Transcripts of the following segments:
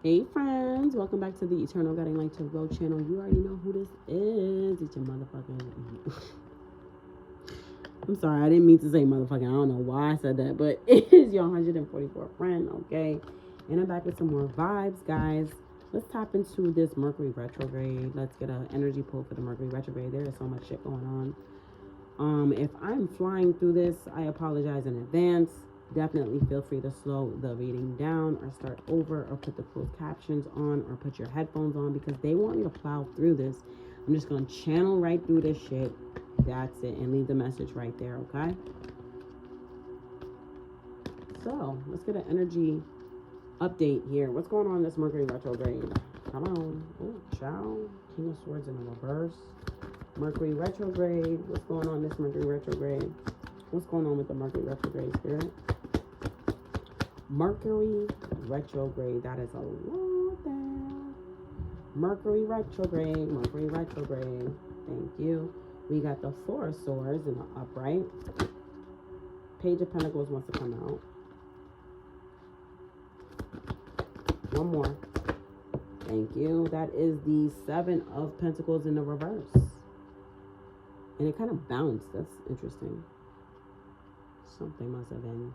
Hey friends, welcome back to the Eternal Guiding Light to Grow channel. You already know who this is. It's your motherfucking... I'm sorry, I didn't mean to say motherfucking. I don't know why I said that, but it is your 144 friend, okay? And I'm back with some more vibes, guys. Let's tap into this Mercury retrograde. Let's get an energy pull for the Mercury retrograde. There is so much shit going on. If I'm flying through this, I apologize in advance. Definitely feel free to slow the reading down or start over or put the closed captions on or put your headphones on because they want me to plow through this. I'm just going to channel right through this shit. That's it. And leave the message right there, okay? So, let's get an energy update here. What's going on in this Mercury retrograde? Come on. Oh, ciao. King of Swords in the reverse. Mercury retrograde. What's going on this Mercury retrograde? What's going on with the Mercury retrograde, Spirit? Mercury retrograde. That is a lot there. Mercury retrograde. Mercury retrograde. Thank you. We got the Four of Swords in the upright. Page of Pentacles wants to come out. One more. Thank you. That is the Seven of Pentacles in the reverse. And it kind of bounced. That's interesting. Something must have been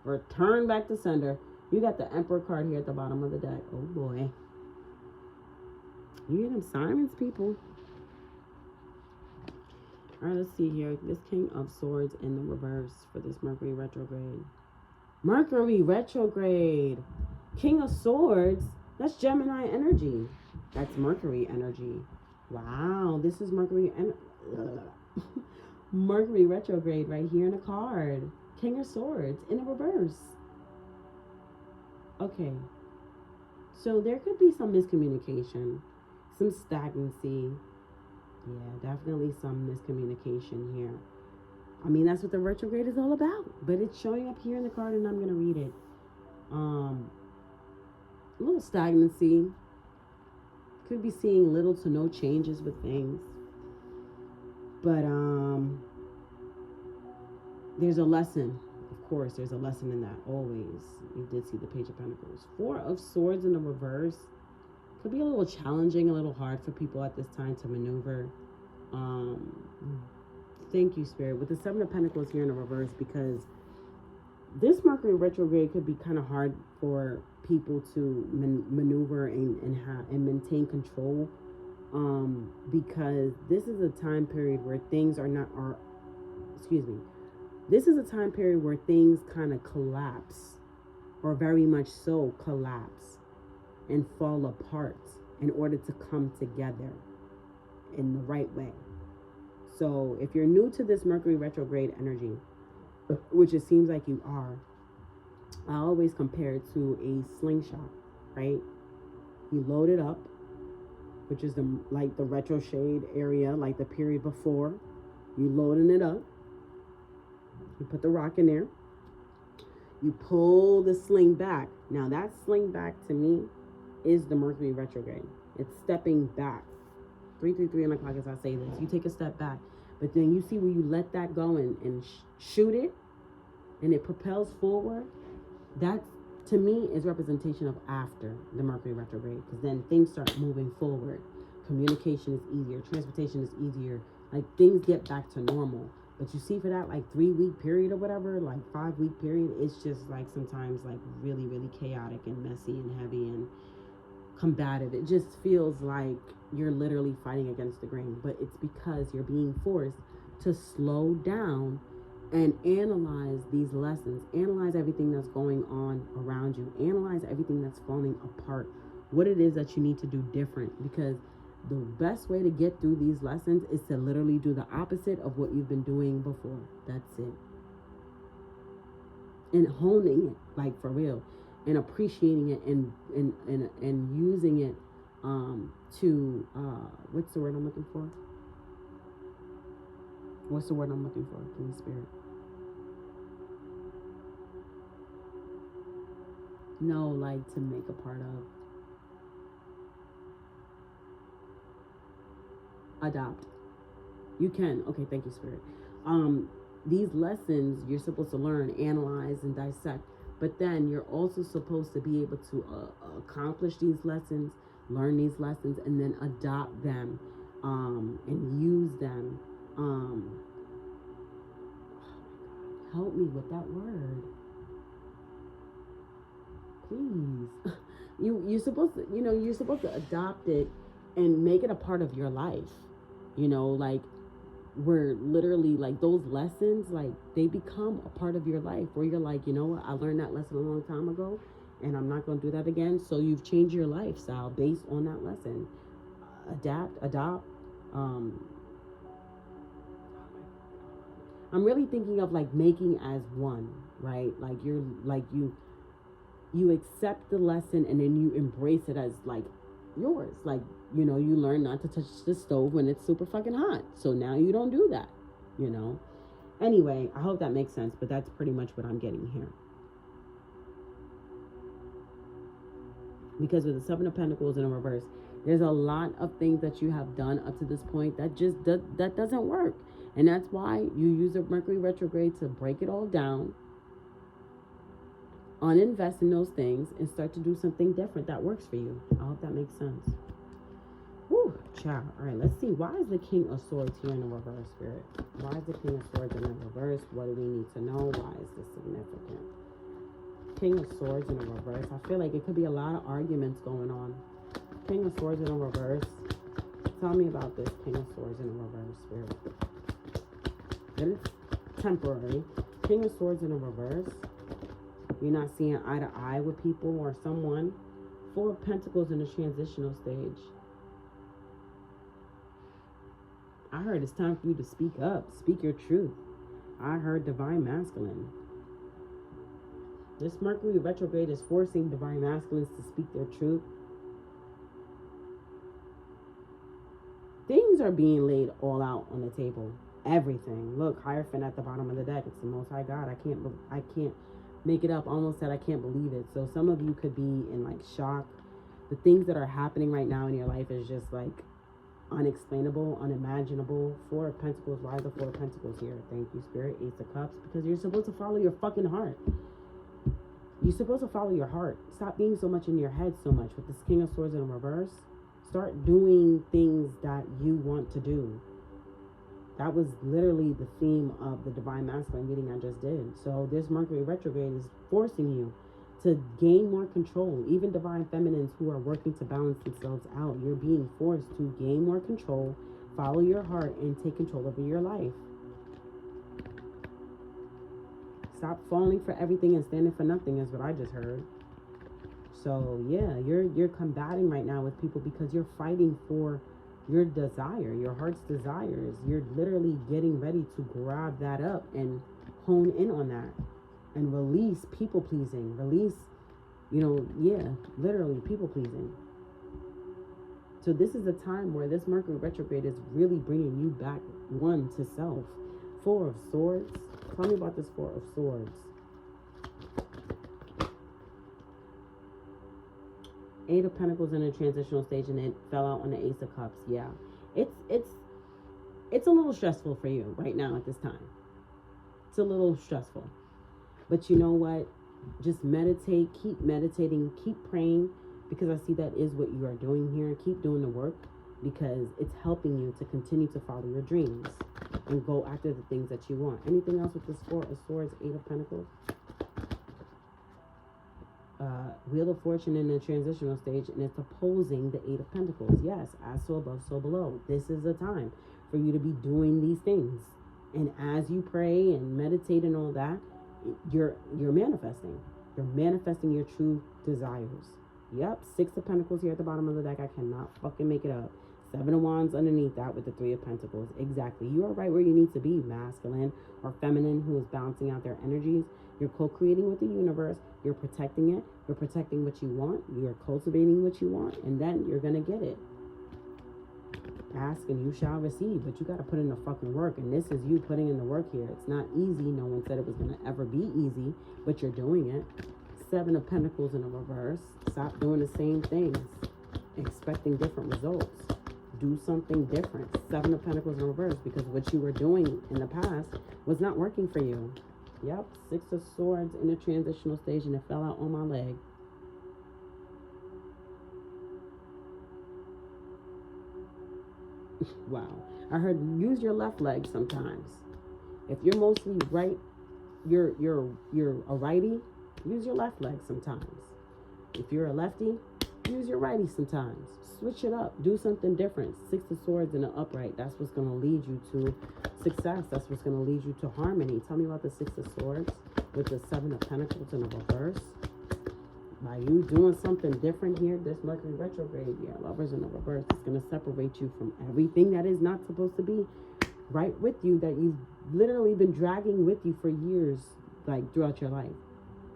returned back to sender. You got the Emperor card here at the bottom of the deck. Oh boy. You hear them sirens, people. Alright, let's see here. This King of Swords in the reverse for this Mercury retrograde. Mercury retrograde. King of Swords. That's Gemini energy. That's Mercury energy. Wow. This is Mercury Mercury retrograde right here in a card. King of Swords in a reverse. Okay. So there could be some miscommunication, some stagnancy. Yeah, definitely some miscommunication here. I mean, that's what the retrograde is all about. But it's showing up here in the card and I'm going to read it. A little stagnancy. Could be seeing little to no changes with things. But there's a lesson. Of course, there's a lesson in that. Always. You did see the Page of Pentacles. Four of Swords in the reverse. Could be a little challenging, a little hard for people at this time to maneuver. Thank you, Spirit. With the Seven of Pentacles here in the reverse, because this Mercury retrograde could be kind of hard for people to maneuver and maintain control. Because this is a time period where things this is a time period where things kind of collapse, or very much so collapse and fall apart in order to come together in the right way. So if you're new to this Mercury retrograde energy, which it seems like you are, I always compare it to a slingshot, right? You load it up, which is the retro shade area, like the period before. You loading it up. You put the rock in there. You pull the sling back. Now that sling back to me is the Mercury retrograde. It's stepping back. 333 on the clock as I say this. You take a step back. But then you see where you let that go and shoot it. And it propels forward. That, to me, is representation of after the Mercury retrograde. Because then things start moving forward. Communication is easier. Transportation is easier. Like, things get back to normal. But you see, for that, like, 3-week period or whatever, like, 5-week period, it's just, like, sometimes, like, really, really chaotic and messy and heavy and combative. It just feels like you're literally fighting against the grain. But it's because you're being forced to slow down and analyze these lessons. Analyze everything that's going on around you. Analyze everything that's falling apart. What it is that you need to do different. Because the best way to get through these lessons is to literally do the opposite of what you've been doing before. That's it. And honing it, like, for real. And appreciating it and using it to, what's the word I'm looking for? What's the word I'm looking for? Holy Spirit. No, like, to make a part of. Adopt. You can. Okay, thank you, Spirit. These lessons you're supposed to learn, analyze, and dissect. But then you're also supposed to be able to accomplish these lessons, learn these lessons, and then adopt them and use them. Help me with that word, please. You're supposed to, you're supposed to adopt it and make it a part of your life. Like, where literally, like, those lessons, like, they become a part of your life, where you're like, you know what, I learned that lesson a long time ago and I'm not going to do that again. So you've changed your lifestyle based on that lesson. Adopt. I'm really thinking of, like, making as one, right? Like, you accept the lesson and then you embrace it as, like, yours. Like, you learn not to touch the stove when it's super fucking hot. So now you don't do that, Anyway, I hope that makes sense, but that's pretty much what I'm getting here. Because with the Seven of Pentacles in a reverse, there's a lot of things that you have done up to this point that just that doesn't work. And that's why you use a Mercury retrograde to break it all down, uninvest in those things, and start to do something different that works for you. I hope that makes sense. Whew, child. All right, let's see. Why is the King of Swords here in the reverse, Spirit? Why is the King of Swords in the reverse? What do we need to know? Why is this significant? King of Swords in the reverse. I feel like it could be a lot of arguments going on. King of Swords in the reverse. Tell me about this King of Swords in the reverse, Spirit. It is temporary. King of Swords in the reverse. You're not seeing eye to eye with people or someone. Four of Pentacles in the transitional stage. I heard it's time for you to speak up. Speak your truth. I heard Divine Masculine. This Mercury retrograde is forcing Divine Masculines to speak their truth. Things are being laid all out on the table. Everything. Look, Hierophant at the bottom of the deck. It's the Most High God. I can't make it up. I almost said I can't believe it. So some of you could be in, like, shock. The things that are happening right now in your life is just, like, unexplainable, unimaginable. Four of Pentacles. Why the Four of Pentacles here? Thank you, Spirit. Ace of Cups. Because you're supposed to follow your fucking heart. You're supposed to follow your heart. Stop being so much in your head so much. With this King of Swords in reverse, start doing things that you want to do. That was literally the theme of the Divine Masculine reading I just did. So this Mercury retrograde is forcing you to gain more control. Even Divine Feminines who are working to balance themselves out, you're being forced to gain more control, follow your heart, and take control over your life. Stop falling for everything and standing for nothing is what I just heard. So yeah, you're combating right now with people because you're fighting for your desire, your heart's desires. You're literally getting ready to grab that up and hone in on that and release people pleasing. Release, literally people pleasing. So this is a time where this Mercury retrograde is really bringing you back one to self. Four of Swords. Tell me about this Four of Swords. Eight of Pentacles in a transitional stage, and it fell out on the Ace of Cups. Yeah, it's a little stressful for you right now at this time. It's a little stressful, but you know what? Just meditate. Keep meditating. Keep praying, because I see that is what you are doing here. Keep doing the work, because it's helping you to continue to follow your dreams and go after the things that you want. Anything else with this Four of Swords, Eight of Pentacles? Wheel of Fortune in the transitional stage, and it's opposing the Eight of Pentacles. Yes, as so above, so below. This is the time for you to be doing these things. And as you pray and meditate and all that, you're manifesting. You're manifesting your true desires. Yep, Six of Pentacles here at the bottom of the deck. I cannot fucking make it up. Seven of Wands underneath that with the Three of Pentacles. Exactly. You are right where you need to be, masculine or feminine, who is balancing out their energies. You're co-creating with the universe. You're protecting it. You're protecting what you want. You're cultivating what you want. And then you're going to get it. Ask and you shall receive. But you got to put in the fucking work. And this is you putting in the work here. It's not easy. No one said it was going to ever be easy. But you're doing it. Seven of Pentacles in a reverse. Stop doing the same things. Expecting different results. Do something different. Seven of Pentacles in reverse, because what you were doing in the past was not working for you. Yep, Six of Swords in a transitional stage, and it fell out on my leg. Wow. I heard use your left leg sometimes. If you're mostly right, you're a righty, use your left leg sometimes. If you're a lefty, use your righty sometimes. Switch it up. Do something different. Six of Swords in an upright. That's what's going to lead you to success. That's what's going to lead you to harmony. Tell me about the Six of Swords with the Seven of Pentacles in a reverse. By you doing something different here, this Mercury retrograde, yeah, Lovers in the reverse, is going to separate you from everything that is not supposed to be right with you, that you've literally been dragging with you for years, like throughout your life.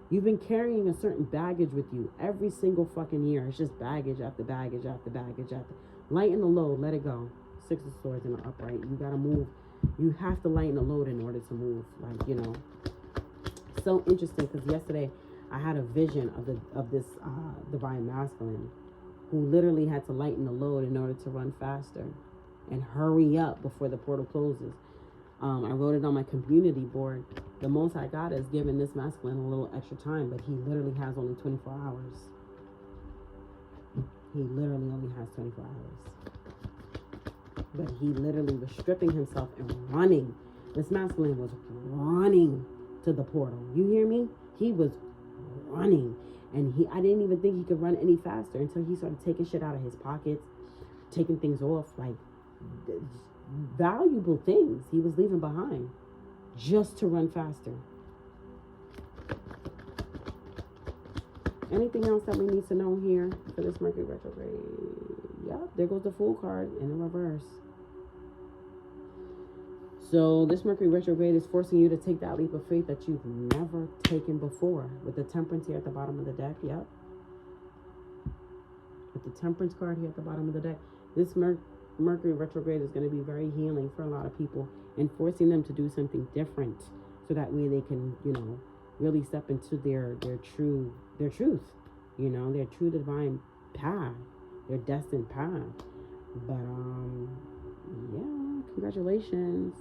You've been carrying a certain baggage with you every single fucking year. It's just baggage after baggage after baggage after. Lighten the load, let it go. Six of Swords in the upright. You gotta move. You have to lighten the load in order to move. Like, you know. So interesting, because yesterday I had a vision of this divine masculine who literally had to lighten the load in order to run faster and hurry up before the portal closes. I wrote it on my community board. The Most High God has given this masculine a little extra time, but he literally has only 24 hours. He literally only has 24 hours. But he literally was stripping himself and running. This masculine was running to the portal. You hear me? He was running. And I didn't even think he could run any faster until he started taking shit out of his pockets, taking things off, like valuable things he was leaving behind just to run faster. Anything else that we need to know here for this Mercury retrograde? Yep, there goes the Fool card in the reverse. So this Mercury retrograde is forcing you to take that leap of faith that you've never taken before. With the Temperance here at the bottom of the deck, yep. With the Temperance card here at the bottom of the deck, this Mercury retrograde is going to be very healing for a lot of people and forcing them to do something different, so that way they can, you know, really step into their truth, you know, their true divine path, their destined path. But yeah, congratulations.